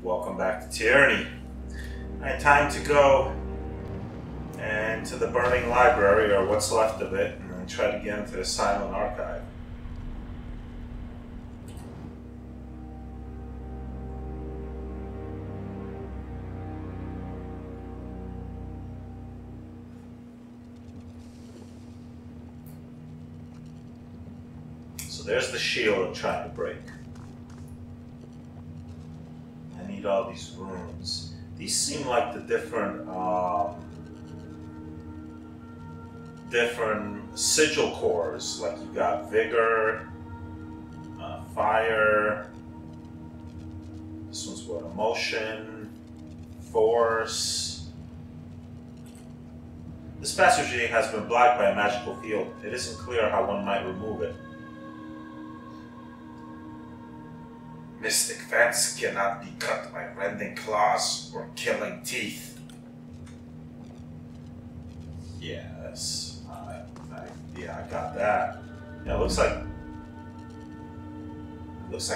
Welcome back to Tyranny. Alright, time to go and to the burning library, or what's left of it, and then try to get into the silent archive. So there's the shield I'm trying to break. I need all these runes. These seem like the different sigil cores. Like you got vigor, fire. This one's what? Emotion, force. This passage has been blocked by a magical field. It isn't clear how one might remove it. Mystic fence cannot be cut by rending claws or killing teeth. Yes, I got that. Yeah, it looks like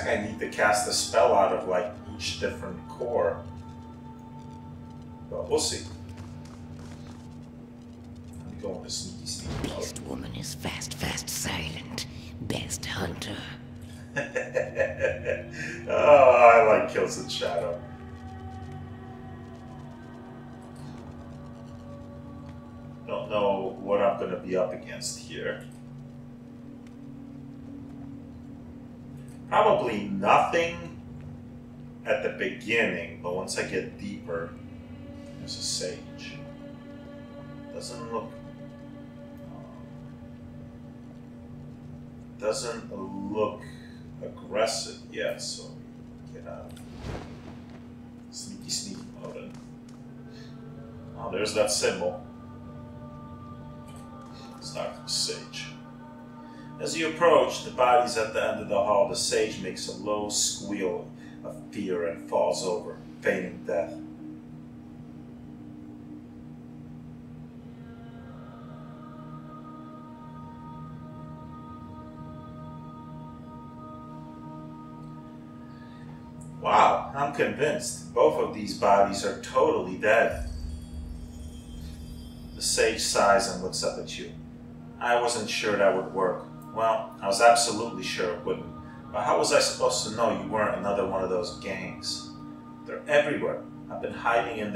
I need to cast a spell out of like each different core. But we'll see. Let me go into sneaky mode. Beast woman is fast silent. Best hunter. Oh, I like Kills in Shadow. Don't know what I'm gonna be up against here. Probably nothing at the beginning, but once I get deeper, there's a sage. Doesn't look aggressive yet, so get out of sneaky mode. Oh, there's that symbol. Start from sage. As you approach the bodies at the end of the hall, the sage makes a low squeal of fear and falls over, feigning death. Wow, I'm convinced. Both of these bodies are totally dead. The sage sighs and looks up at you. I wasn't sure that would work. Well, I was absolutely sure it wouldn't. But how was I supposed to know you weren't another one of those gangs? They're everywhere. I've been hiding in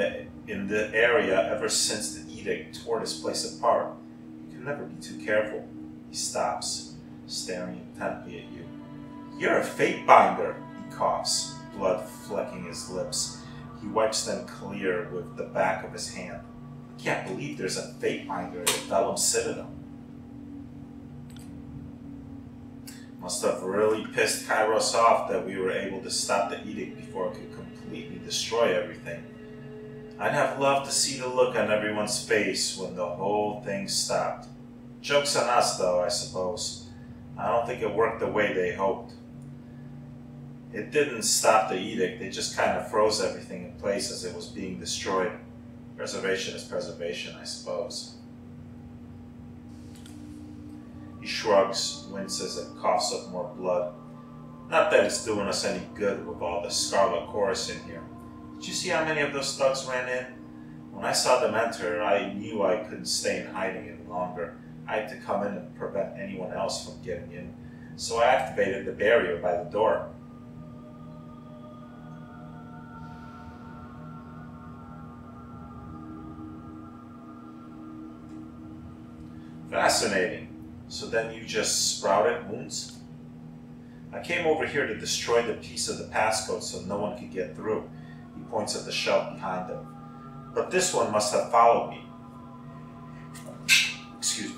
the area ever since the edict tore this place apart. You can never be too careful. He stops, staring intently at you. You're a fate binder, he coughs, blood flecking his lips. He wipes them clear with the back of his hand. I can't believe there's a fate binder at the Vellum Citadel. Must have really pissed Kairos off that we were able to stop the edict before it could completely destroy everything. I'd have loved to see the look on everyone's face when the whole thing stopped. Joke's on us, though, I suppose. I don't think it worked the way they hoped. It didn't stop the edict, it just kind of froze everything in place as it was being destroyed. Preservation is preservation, I suppose. He shrugs, winces, and coughs up more blood. Not that it's doing us any good with all the Scarlet Chorus in here. Did you see how many of those thugs ran in? When I saw them enter, I knew I couldn't stay in hiding any longer. I had to come in and prevent anyone else from getting in. So I activated the barrier by the door. Fascinating. So then you just sprouted wounds? I came over here to destroy the piece of the passcode so no one could get through. He points at the shelf behind him. But this one must have followed me. Excuse me.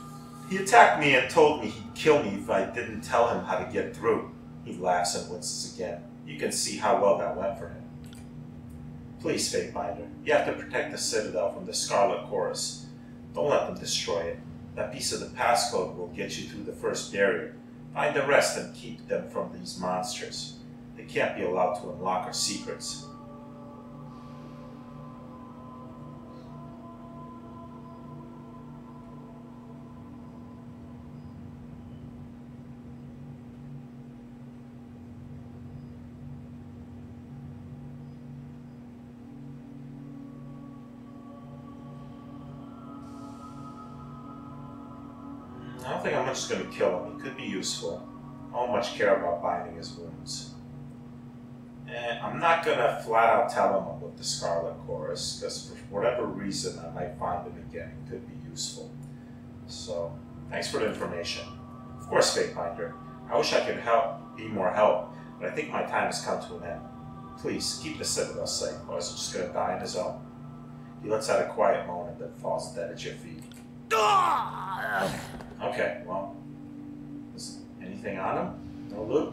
He attacked me and told me he'd kill me if I didn't tell him how to get through. He laughs and winces again. You can see how well that went for him. Please, Fatebinder, you have to protect the Citadel from the Scarlet Chorus. Don't let them destroy it. That piece of the passcode will get you through the first barrier. Find the rest and keep them from these monsters. They can't be allowed to unlock our secrets. don't think I'm just going to kill him. He could be useful. I don't much care about binding his wounds. And I'm not going to flat out tell him I'm with the Scarlet Chorus, because for whatever reason I might find him again. It could be useful. So, thanks for the information. Of course, Fatebinder. I wish I could be more help, but I think my time has come to an end. Please, keep the Citadel safe, or is he just going to die on his own? He lets out a quiet moan and then falls dead at your feet. Okay, well, is anything on him? No loot?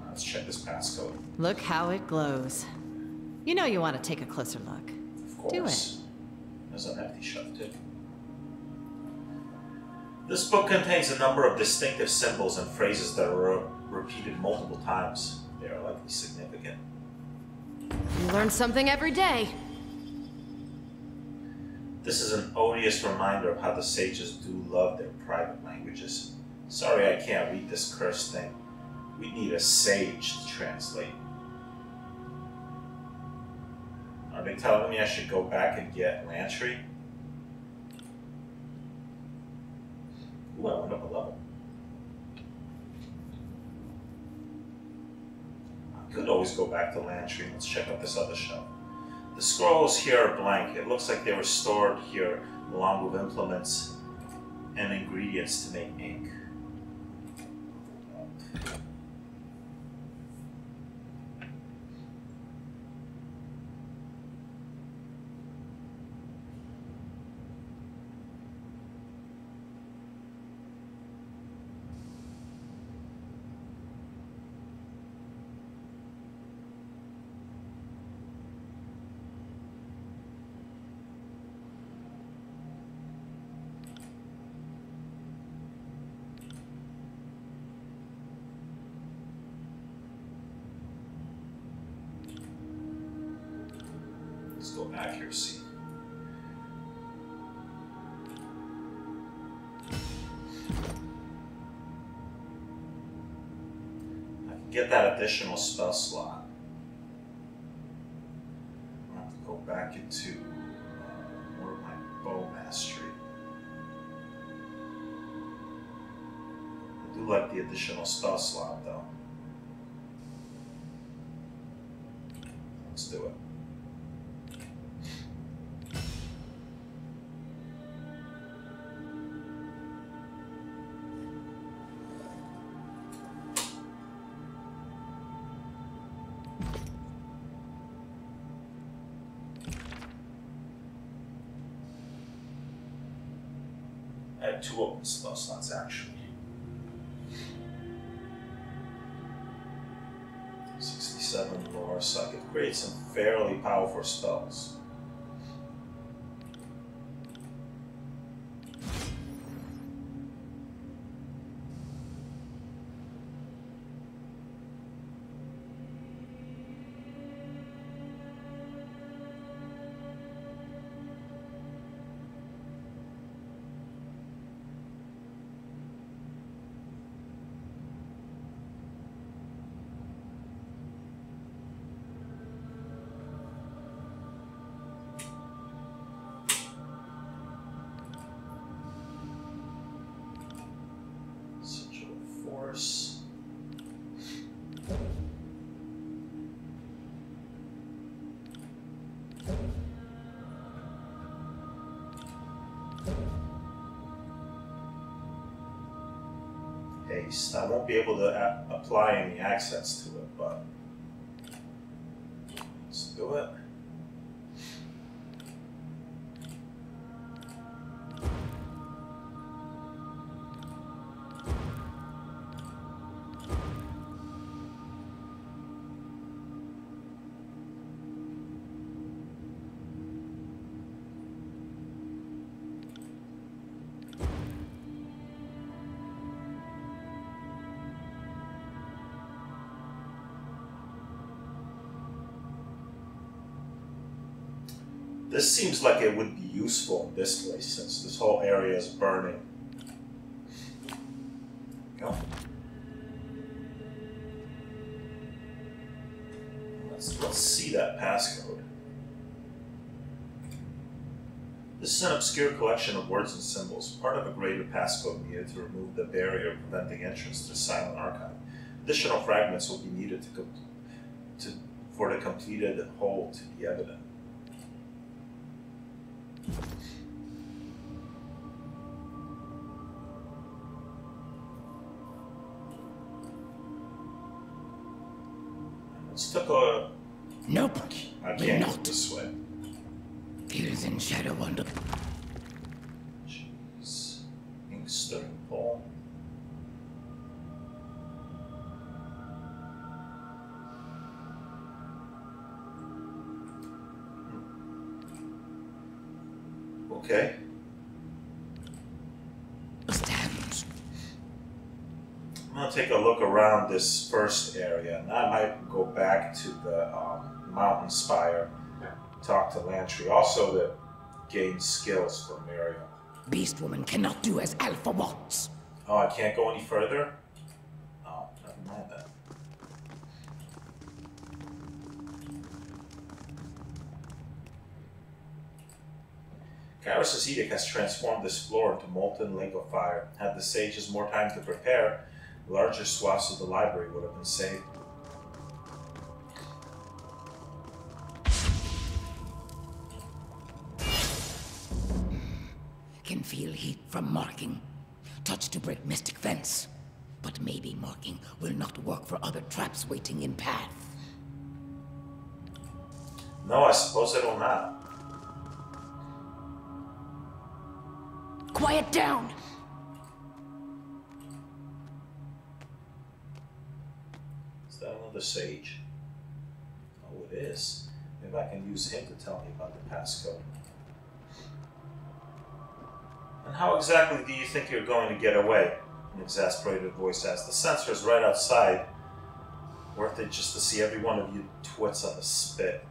Let's check this passcode. Look how it glows. You know you want to take a closer look. Of course. Do it. There's an empty shelf, too. This book contains a number of distinctive symbols and phrases that are repeated multiple times. They are likely significant. You learn something every day. This is an odious reminder of how the sages do love their private languages. Sorry I can't read this cursed thing. We need a sage to translate. Are they telling me I should go back and get Lantry? Ooh, I went up a level. I could always go back to Lantry. Let's check out this other shelf. The scrolls here are blank. It looks like they were stored here along with implements and ingredients to make ink. Let's go accuracy. I can get that additional spell slot. I'll have to go back into more of my bow mastery. I do like the additional spell slot though. Let's do it. I have 2 open spell slots actually. 67 more, so I could create some fairly powerful spells. Force. Haste. I won't be able to apply any accents to it, but let's do it. This seems like it would be useful in this place since this whole area is burning. Go. Let's see that passcode. This is an obscure collection of words and symbols, part of a greater passcode needed to remove the barrier preventing entrance to the Silent Archive. Additional fragments will be needed for the completed whole to be evident. Let's take a... Nope. I We're can't not. go this way. Fears and shadow under. Jeez. Inkster Paul. Okay. Stands. I'm gonna take a look around this first area, and I might go back to the mountain spire, talk to Lantry, also to gain skills for Miriam. Beast woman cannot do as Alpha wants. Oh, I can't go any further? Oh, never mind that. Kyrus' edict has transformed this floor into molten lake of fire. Had the sages more time to prepare, larger swaths of the library would have been saved. Can feel heat from marking. Touch to break mystic fence. But maybe marking will not work for other traps waiting in path. No, I suppose it'll not. Quiet down! Is that another sage? Oh, it is. Maybe I can use him to tell me about the passcode. And how exactly do you think you're going to get away? An exasperated voice asked. The sensor's right outside. Worth it just to see every one of you twits on the spit.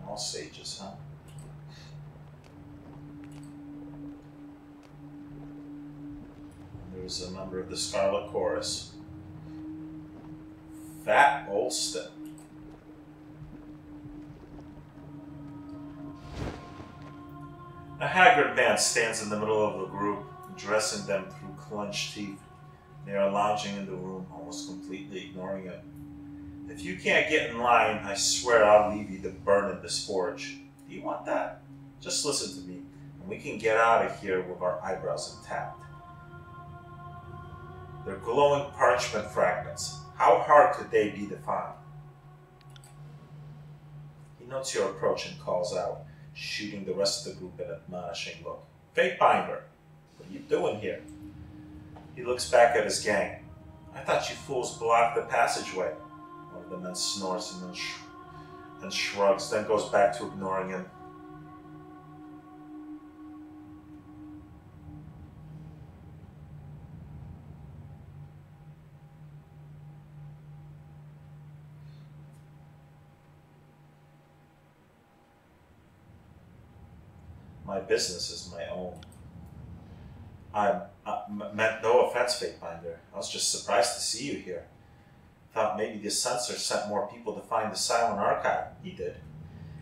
All sages, huh? There's a member of the Scarlet Chorus. Fat Olston. A haggard man stands in the middle of the group, addressing them through clenched teeth. They are lounging in the room, almost completely ignoring him. If you can't get in line, I swear I'll leave you to burn in this forge. Do you want that? Just listen to me, and we can get out of here with our eyebrows intact. They're glowing parchment fragments. How hard could they be to find? He notes your approach and calls out, shooting the rest of the group an admonishing look. Fatebinder, what are you doing here? He looks back at his gang. I thought you fools blocked the passageway. One of the men snorts and then shrugs, then goes back to ignoring him. My business is my own. I meant no offense, Fatebinder. I was just surprised to see you here. Thought maybe the censor sent more people to find the Silent Archive. He did.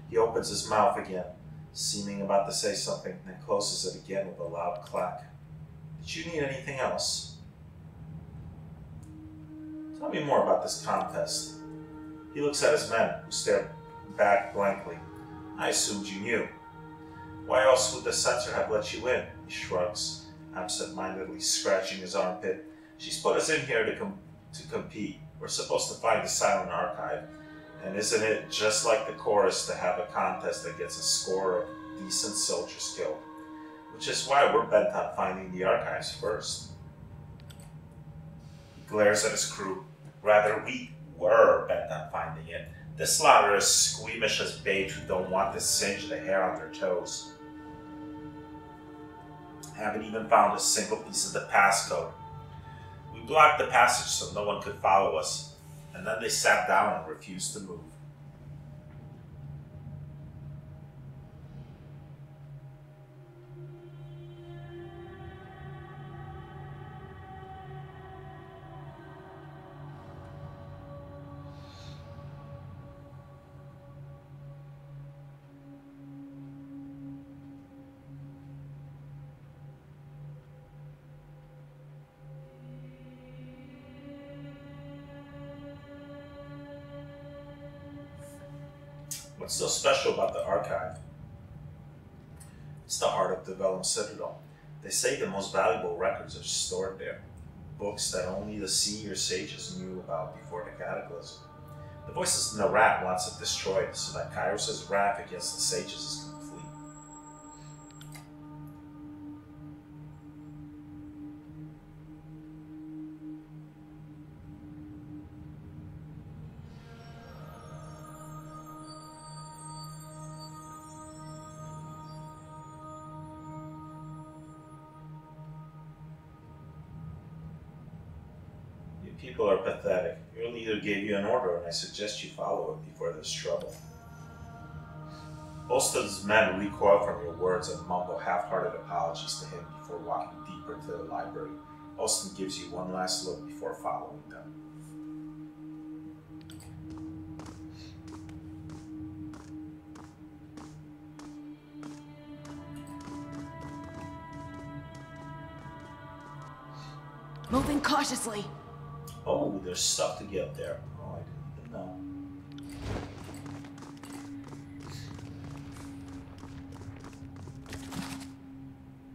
He opens his mouth again, seeming about to say something, then closes it again with a loud clack. Did you need anything else? Tell me more about this contest. He looks at his men, who stare back blankly. I assumed you knew. Why else would the censor have let you in? He shrugs, absent-mindedly scratching his armpit. She's put us in here to compete. We're supposed to find the Silent Archive. And isn't it just like the chorus to have a contest that gets a score of decent soldier skill? Which is why we're bent on finding the archives first. He glares at his crew. Rather, we were bent on finding it. This lot are as squeamish as babes who don't want to singe the hair on their toes. Haven't even found a single piece of the passcode. We blocked the passage so no one could follow us, and then they sat down and refused to move. What's so special about the archive? It's the heart of the Vellum Citadel. They say the most valuable records are stored there. Books that only the senior sages knew about before the Cataclysm. The voices in the rat wants it destroyed so that Kairos' wrath against the sages is complete. People are pathetic. Your leader gave you an order, and I suggest you follow it before there's trouble. Most of his men recoil from your words and mumble half-hearted apologies to him before walking deeper into the library. Austin gives you one last look before following them. Moving cautiously. Oh, there's stuff to get there. Oh, I didn't even know.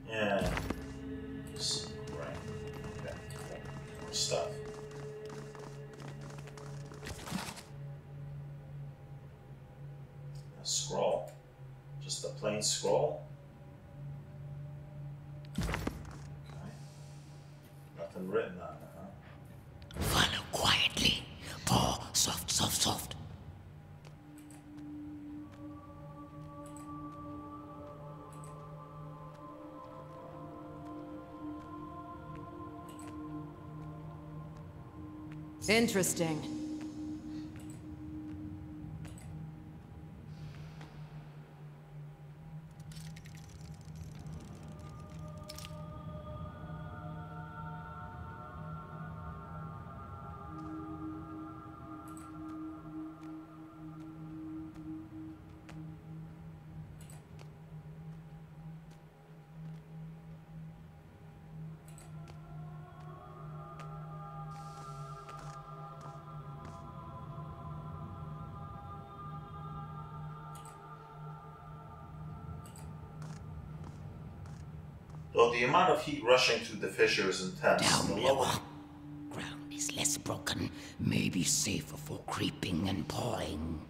Yeah. Right. Okay. More stuff. A scroll. Just a plain scroll. Okay. Nothing written on it, huh? Follow quietly. Paw, soft, soft, soft. Interesting. Though the amount of heat rushing through the fissure is intense, Down the lower. Ground is less broken. Maybe safer for creeping and pawing.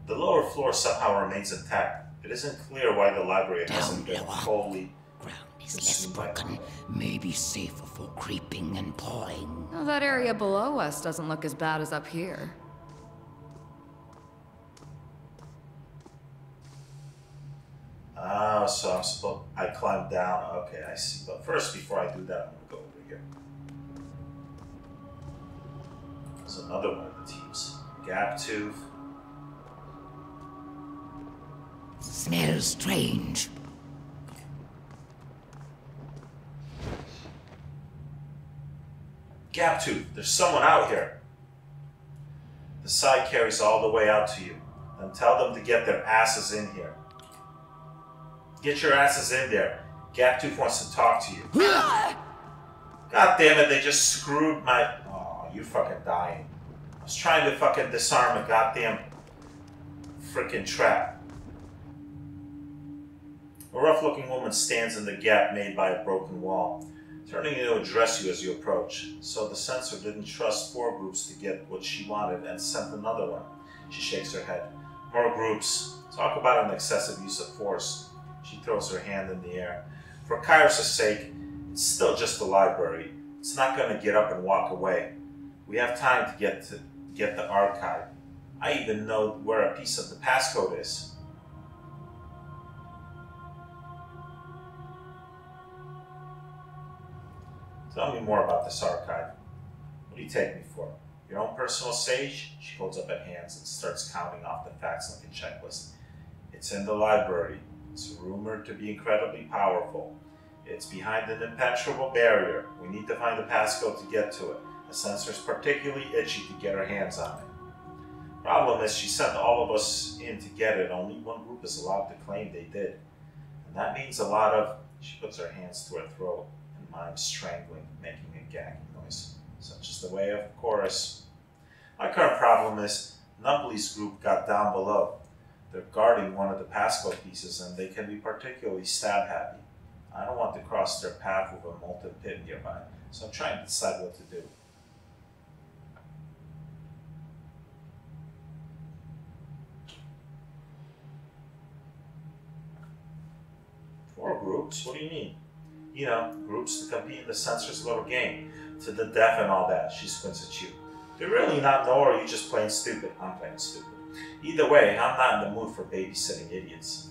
the lower floor somehow remains intact. It isn't clear why the library hasn't been lower. wholly Ground is less broken. Maybe safer for creeping and pawing. Well, that area below us doesn't look as bad as up here. Ah, so I'm supposed... I climbed down. Okay, I see. But first, before I do that, I'm going to go over here. There's another one of the teams. Gaptooth. Smells strange. Gaptooth, there's someone out here. The side carries all the way out to you. Then tell them to get their asses in here. Get your asses in there. Gaptooth wants to talk to you. God damn it, they just screwed my... Oh, you fucking dying. I was trying to fucking disarm a goddamn freaking trap. A rough-looking woman stands in the gap made by a broken wall, turning to address you as you approach. So the censor didn't trust 4 groups to get what she wanted and sent another one. She shakes her head. More groups. Talk about an excessive use of force. She throws her hand in the air. For Kairos' sake, it's still just a library. It's not going to get up and walk away. We have time to get the archive. I even know where a piece of the passcode is. Tell me more about this archive. What do you take me for? Your own personal sage? She holds up her hands and starts counting off the facts like a checklist. It's in the library. It's rumored to be incredibly powerful. It's behind an impenetrable barrier. We need to find the passcode to get to it. The censor's particularly itchy to get her hands on it. Problem is, she sent all of us in to get it. Only one group is allowed to claim they did. And that means a lot of... She puts her hands to her throat and mimes strangling, making a gagging noise. Such is the way of chorus. My current problem is, Numbly's group got down below. They're guarding one of the passcode pieces, and they can be particularly stab-happy. I don't want to cross their path with a molten pit nearby, so I'm trying to decide what to do. Four groups? What do you mean? You know, groups to compete in the censor's little game. To the death and all that, she squints at you. Do you really not know, or are you just playing stupid? I'm playing stupid. Either way, I'm not in the mood for babysitting idiots.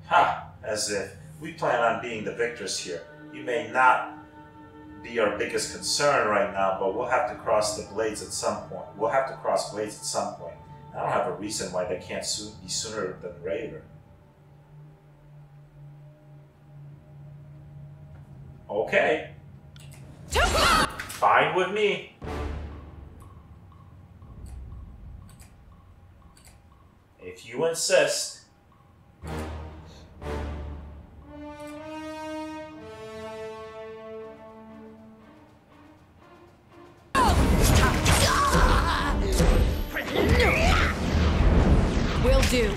Ha! As if we plan on being the victors here. You may not be our biggest concern right now, but we'll have to cross the blades at some point. We'll have to cross blades at some point. I don't have a reason why they can't be sooner than later. Okay. Fine with me. If you insist. Will do.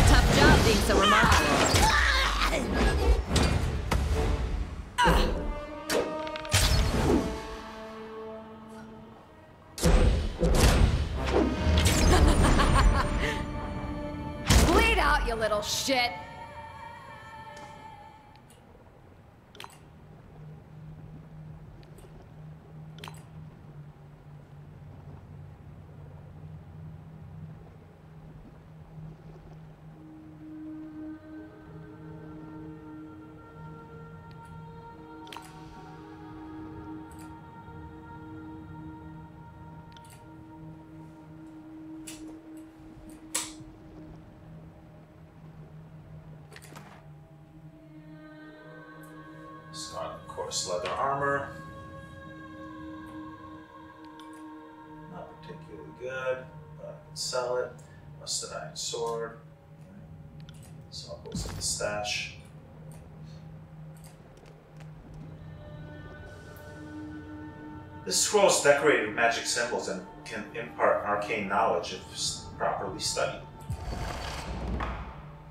Tough job being so remarkable. Bleed out, you little shit. Scarlet coarse leather armor. Not particularly good, but I can sell it. Rusted iron sword. So I'll goes in the stash. This scroll is decorated with magic symbols and can impart arcane knowledge if properly studied.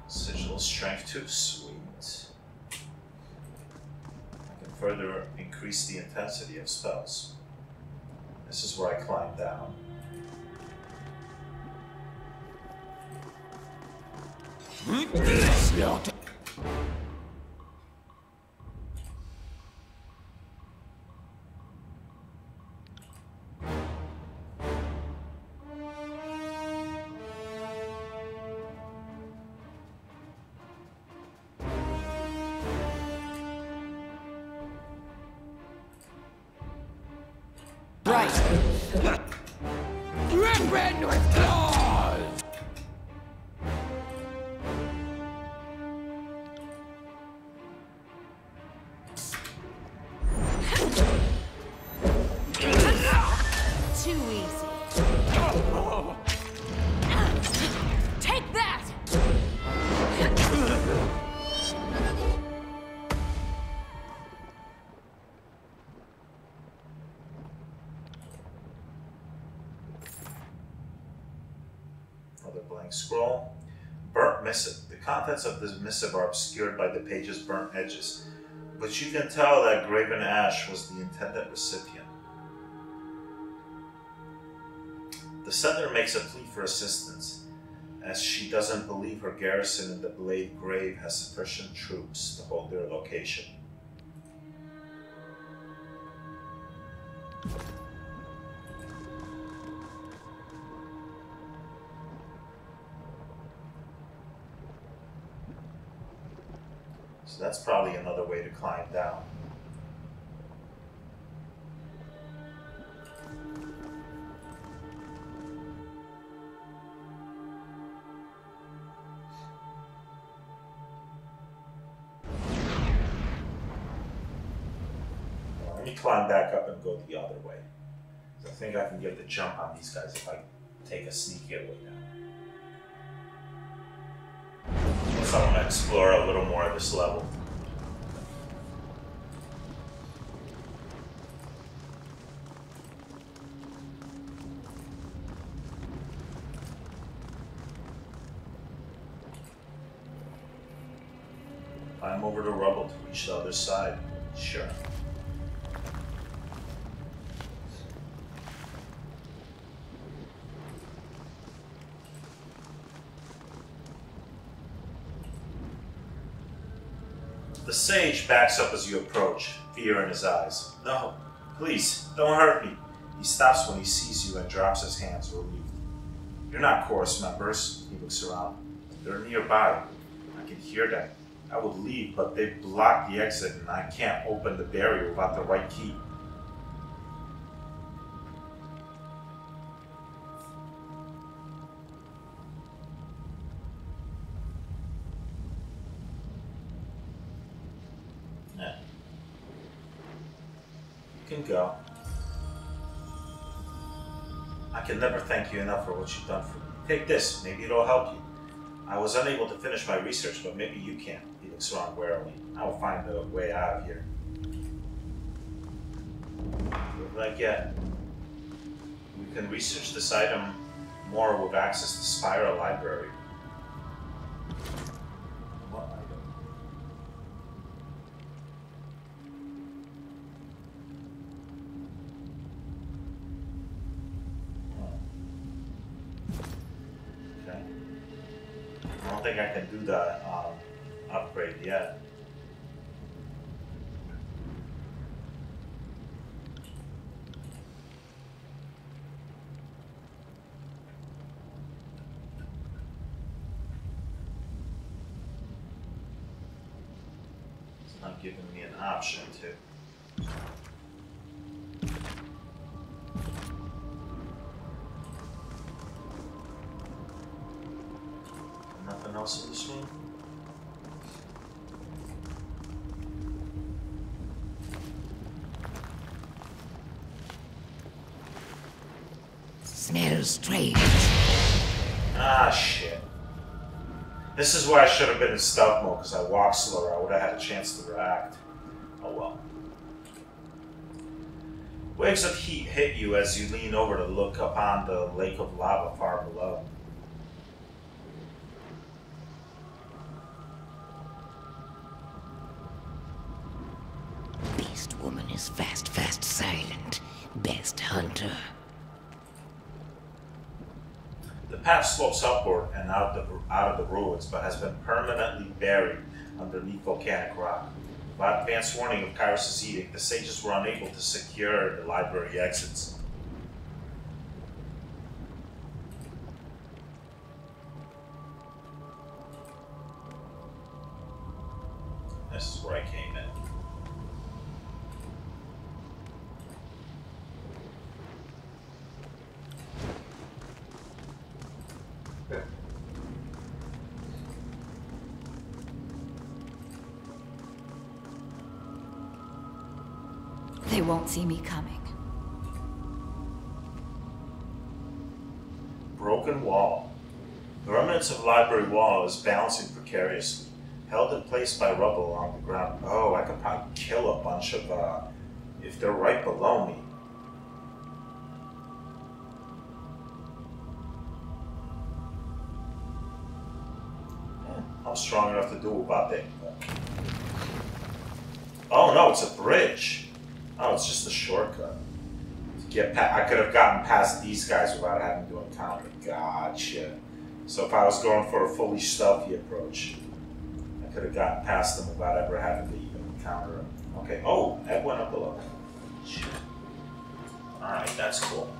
Sigil strength 2, sweet. Further increase the intensity of spells. This is where I climb down. Another blank scroll. Burnt missive. The contents of this missive are obscured by the page's burnt edges, but you can tell that Graven Ash was the intended recipient. The sender makes a plea for assistance, as she doesn't believe her garrison in the Blade Grave has sufficient troops to hold their location. So that's probably another way to climb down. climb back up and go the other way. I think I can get the jump on these guys if I take a sneakier way down. So I'm going to explore a little more of this level. Climb over the rubble to reach the other side. Sure. The sage backs up as you approach, fear in his eyes. No, please, don't hurt me. He stops when he sees you and drops his hands, relieved. You're not chorus members. He looks around. They're nearby. I can hear them. I would leave, but they blocked the exit and I can't open the barrier without the right key. You can go. I can never thank you enough for what you've done for me. Take this, maybe it'll help you. I was unable to finish my research, but maybe you can. He looks around warily. I will find a way out of here. What did I get? We can research this item more with access to Spira Library. What item? Okay. I don't think I can do the upgrade yet. It's not giving me an option to. Nothing else in this room? Smells strange. Ah, shit. This is why I should have been in stealth mode, because I walked slower. I would have had a chance to react. Oh well. Waves of heat hit you as you lean over to look upon the lake of lava far below. Beast woman is fast, silent. Best hunter. The path slopes upward and out of the ruins, but has been permanently buried underneath volcanic rock. By advance warning of Kyrus' edict, the sages were unable to secure the library exits. This is where I came in. They won't see me coming. Broken wall. The remnants of library wall is balancing precariously, held in place by rubble along the ground. Oh, I could probably kill a bunch of, if they're right below me. I'm strong enough to do about that. Oh no, it's a bridge. Oh, it's just a shortcut. To get I could have gotten past these guys without having to encounter. Gotcha. So if I was going for a fully stealthy approach, I could have gotten past them without ever having to even encounter them. Okay. Oh, that went up below. Alright, that's cool.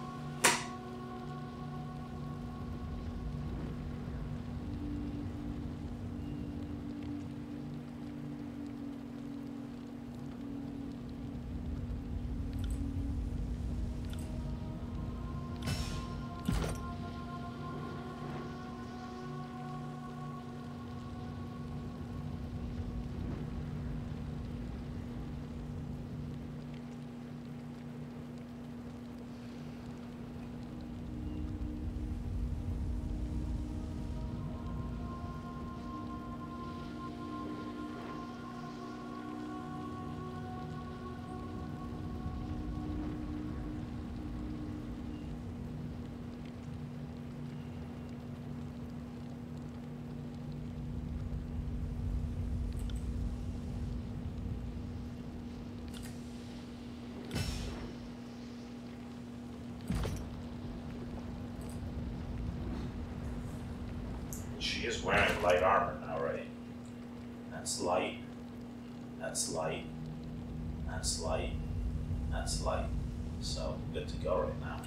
She is wearing light armor now, right? That's light. That's light. That's light. That's light. So, good to go right now.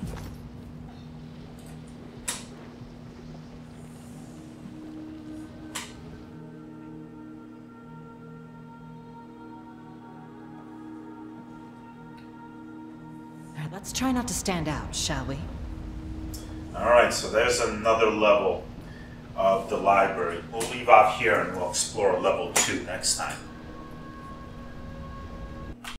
Let's try not to stand out, shall we? Alright, so there's another level of the library. We'll leave off here and we'll explore level 2 next time.